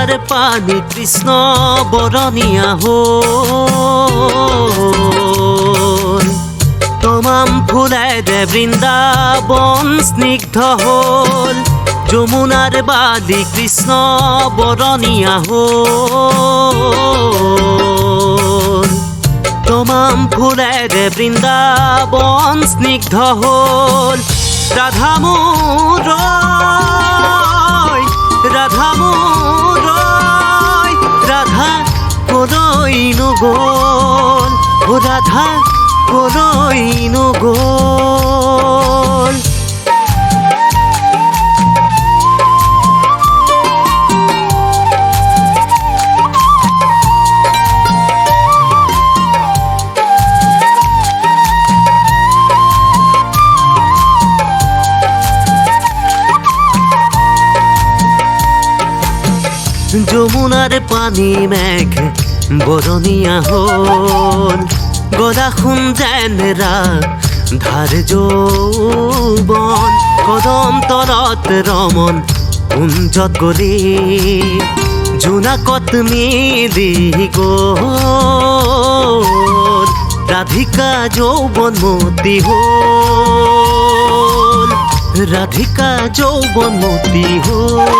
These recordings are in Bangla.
যমুনার পানি কৃষ্ণ বরণিয়া হল তমাম ফুলেরে বৃন্দাবন স্নিগ্ধ হল যমুনার বালি কৃষ্ণ বরণিয়া হল তমাম ফুলেরে বৃন্দাবন স্নিগ্ধ হল রাধামুরয় রাধামুরয় রাধা কলইনু গোল ও রাধা কলইনু গোল যমুনার পানি মেঘ বরণিয়া হল গদা খুঞ্জেনরা ধার যৌবন কদম তরত রমন কুঞ্জত গলি জোনাকত মিলি গোল রাধিকা যৌবন মতি হল রাধিকা যৌবন মতি হল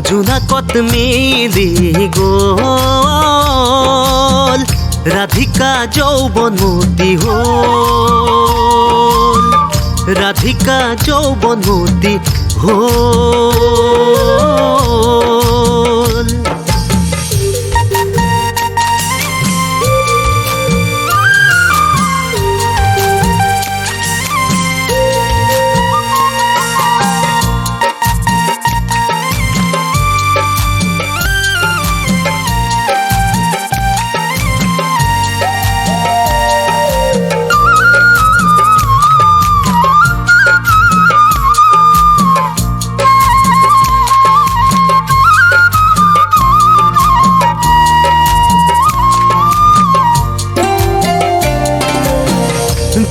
জোনাকত মিলি গোল রাধিকা যৌবন মতি হল রাধিকা যৌবন মতি হল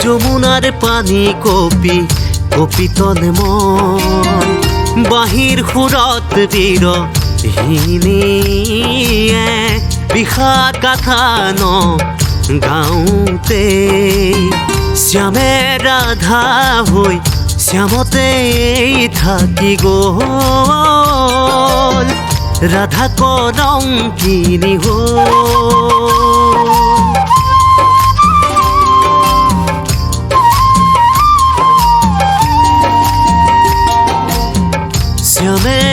যমুনার পানি কপি কপিতল মন বাহির সুরত বীর হিনীয়ে বিষাদ গাথা ন গাওঁতে শ্যামে ৰাধা হৈ শ্যামতে থাকি গ'ল ৰাধা কলংকিনী হ'ল শ্যামে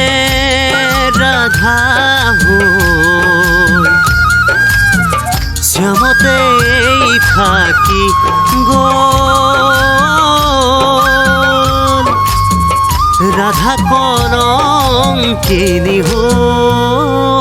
রাধা হল শ্যামতে থাকি গল রাধা কলংকিনী হল।